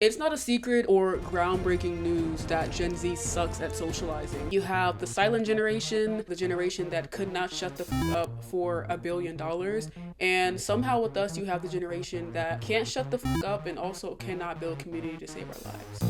It's not a secret or groundbreaking news that Gen Z sucks at socializing. You have the silent generation, the generation that could not shut the up for $1 billion. And somehow with us, you have the generation that can't shut the up and also cannot build community to save our lives.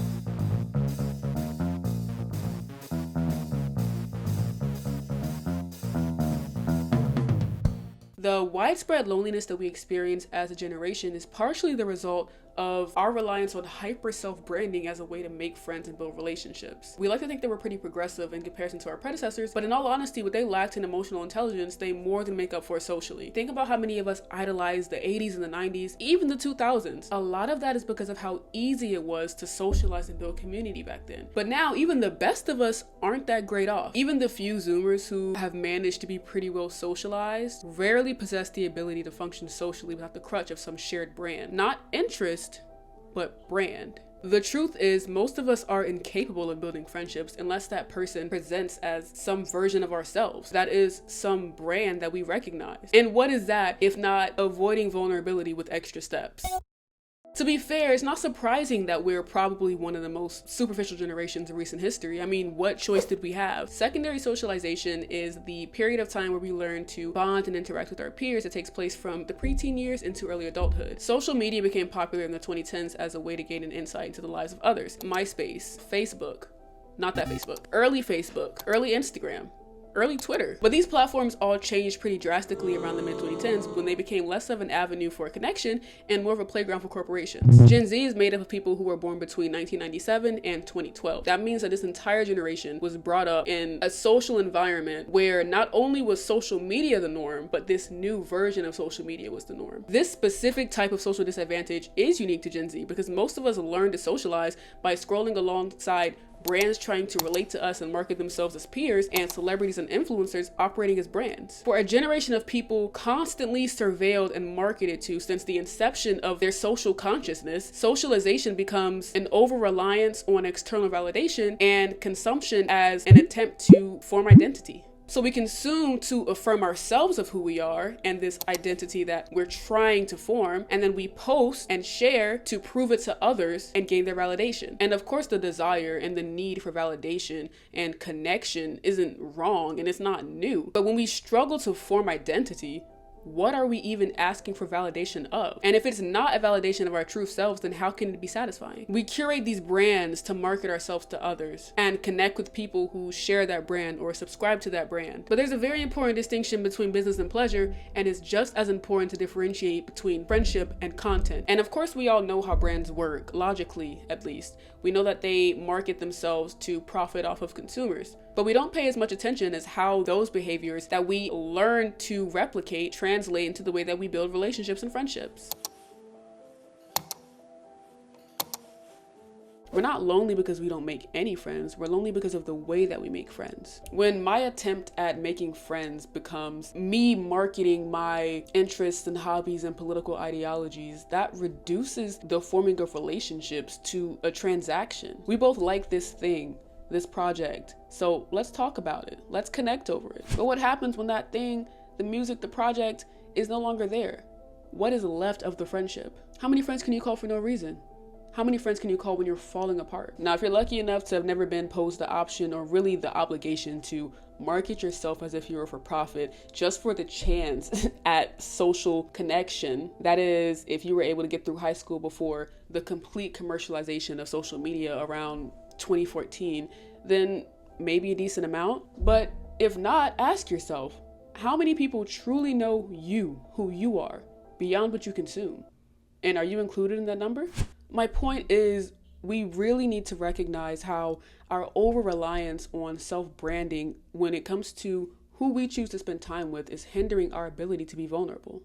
The widespread loneliness that we experience as a generation is partially the result of our reliance on hyper self-branding as a way to make friends and build relationships. We like to think that we're pretty progressive in comparison to our predecessors, but in all honesty, what they lacked in emotional intelligence, they more than make up for socially. Think about how many of us idolized the 80s and the 90s, even the 2000s. A lot of that is because of how easy it was to socialize and build community back then. But now, even the best of us aren't that great off. Even the few Zoomers who have managed to be pretty well socialized rarely possess the ability to function socially without the crutch of some shared brand. Not interest, but brand. The truth is, most of us are incapable of building friendships unless that person presents as some version of ourselves. That is some brand that we recognize. And what is that if not avoiding vulnerability with extra steps? To be fair, it's not surprising that we're probably one of the most superficial generations in recent history. I mean, what choice did we have? Secondary socialization is the period of time where we learn to bond and interact with our peers. It takes place from the preteen years into early adulthood. Social media became popular in the 2010s as a way to gain an insight into the lives of others. MySpace, Facebook, not that Facebook, early Instagram, early Twitter. But these platforms all changed pretty drastically around the mid-2010s when they became less of an avenue for connection and more of a playground for corporations. Gen Z is made up of people who were born between 1997 and 2012. That means that this entire generation was brought up in a social environment where not only was social media the norm, but this new version of social media was the norm. This specific type of social disadvantage is unique to Gen Z because most of us learned to socialize by scrolling alongside brands trying to relate to us and market themselves as peers, and celebrities and influencers operating as brands. For a generation of people constantly surveilled and marketed to since the inception of their social consciousness, socialization becomes an over-reliance on external validation and consumption as an attempt to form identity. So we consume to affirm ourselves of who we are and this identity that we're trying to form, and then we post and share to prove it to others and gain their validation. And of course, the desire and the need for validation and connection isn't wrong and it's not new. But when we struggle to form identity, what are we even asking for validation of? And if it's not a validation of our true selves, then how can it be satisfying? We curate these brands to market ourselves to others and connect with people who share that brand or subscribe to that brand. But there's a very important distinction between business and pleasure, and it's just as important to differentiate between friendship and content. And of course, we all know how brands work, logically at least. We know that they market themselves to profit off of consumers. But we don't pay as much attention as how those behaviors that we learn to replicate translate into the way that we build relationships and friendships. We're not lonely because we don't make any friends. We're lonely because of the way that we make friends. When my attempt at making friends becomes me marketing my interests and hobbies and political ideologies, that reduces the forming of relationships to a transaction. We both like this thing, this project, so let's talk about it. Let's connect over it. But what happens when that thing, the music, the project, is no longer there? What is left of the friendship? How many friends can you call for no reason? How many friends can you call when you're falling apart? Now, if you're lucky enough to have never been posed the option or really the obligation to market yourself as if you were for profit just for the chance at social connection, that is, if you were able to get through high school before the complete commercialization of social media around 2014, then maybe a decent amount. But if not, ask yourself, how many people truly know you, who you are, beyond what you consume? And are you included in that number? My point is, we really need to recognize how our over-reliance on self-branding when it comes to who we choose to spend time with is hindering our ability to be vulnerable.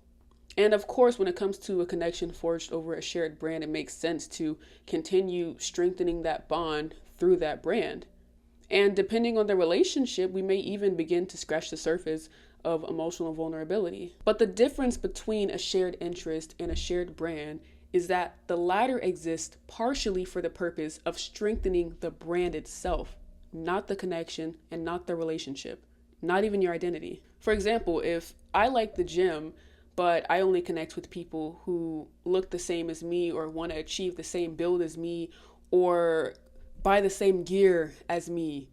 And of course, when it comes to a connection forged over a shared brand, it makes sense to continue strengthening that bond through that brand. And depending on the relationship, we may even begin to scratch the surface of emotional vulnerability. But the difference between a shared interest and a shared brand is that the latter exists partially for the purpose of strengthening the brand itself, not the connection and not the relationship, not even your identity. For example, if I like the gym, but I only connect with people who look the same as me or want to achieve the same build as me or buy the same gear as me.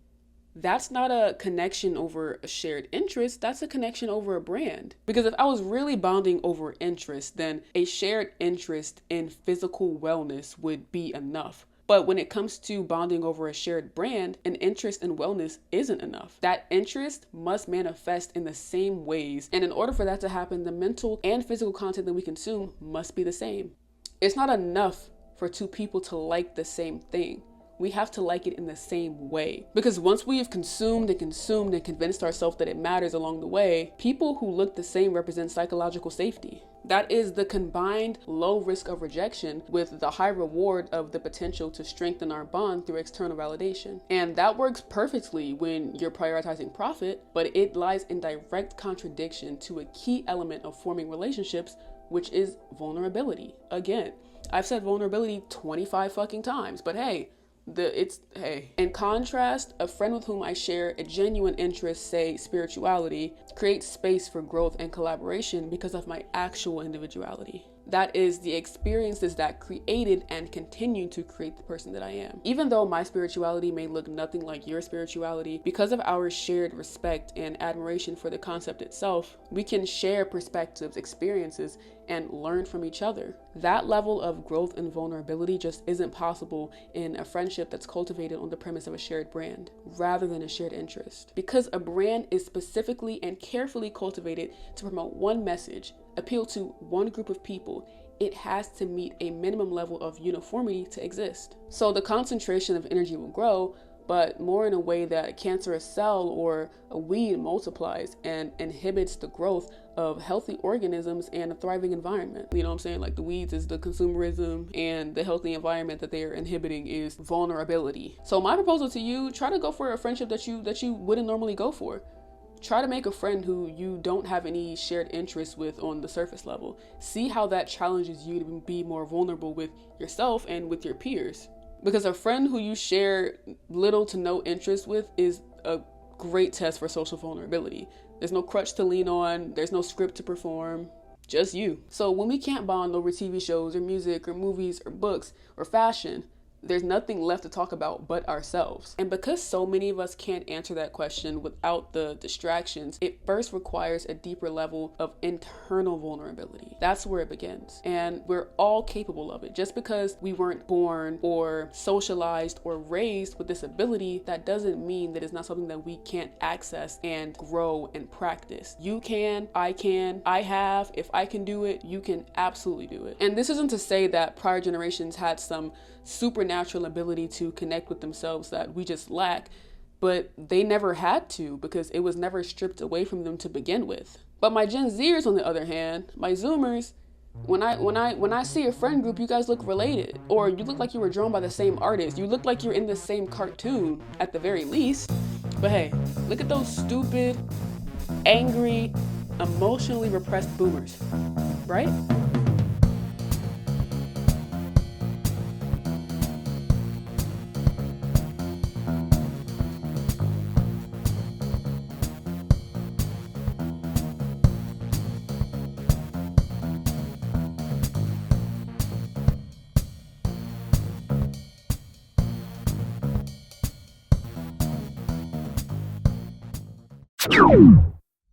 That's not a connection over a shared interest, that's a connection over a brand. Because if I was really bonding over interest, then a shared interest in physical wellness would be enough. But when it comes to bonding over a shared brand, an interest in wellness isn't enough. That interest must manifest in the same ways. And in order for that to happen, the mental and physical content that we consume must be the same. It's not enough for two people to like the same thing. We have to like it in the same way. Because once we have consumed and convinced ourselves that it matters along the way, people who look the same represent psychological safety. That is the combined low risk of rejection with the high reward of the potential to strengthen our bond through external validation. And that works perfectly when you're prioritizing profit, but it lies in direct contradiction to a key element of forming relationships, which is vulnerability. Again, I've said vulnerability 25 fucking times, but hey, in contrast, a friend with whom I share a genuine interest, say spirituality, creates space for growth and collaboration because of my actual individuality. That is the experiences that created and continue to create the person that I am. Even though my spirituality may look nothing like your spirituality, because of our shared respect and admiration for the concept itself, we can share perspectives, experiences, and learn from each other. That level of growth and vulnerability just isn't possible in a friendship that's cultivated on the premise of a shared brand rather than a shared interest. Because a brand is specifically and carefully cultivated to promote one message, appeal to one group of people, it has to meet a minimum level of uniformity to exist. So the concentration of energy will grow, but more in a way that a cancerous cell or a weed multiplies and inhibits the growth of healthy organisms and a thriving environment. You know what I'm saying? Like the weeds is the consumerism and the healthy environment that they are inhibiting is vulnerability. So my proposal to you, try to go for a friendship that you wouldn't normally go for. Try to make a friend who you don't have any shared interests with on the surface level. See how that challenges you to be more vulnerable with yourself and with your peers. Because a friend who you share little to no interest with is a great test for social vulnerability. There's no crutch to lean on, there's no script to perform, just you. So when we can't bond over TV shows or music or movies or books or fashion, there's nothing left to talk about but ourselves. And because so many of us can't answer that question without the distractions, it first requires a deeper level of internal vulnerability. That's where it begins. And we're all capable of it. Just because we weren't born or socialized or raised with this ability, that doesn't mean that it's not something that we can't access and grow and practice. You can, I have. If I can do it, you can absolutely do it. And this isn't to say that prior generations had some supernatural ability to connect with themselves that we just lack, but they never had to because it was never stripped away from them to begin with. But my Gen Zers, on the other hand, my Zoomers, when I see a friend group, you guys look related, or you look like you were drawn by the same artist. You look like you're in the same cartoon at the very least. But hey, look at those stupid, angry, emotionally repressed boomers, right?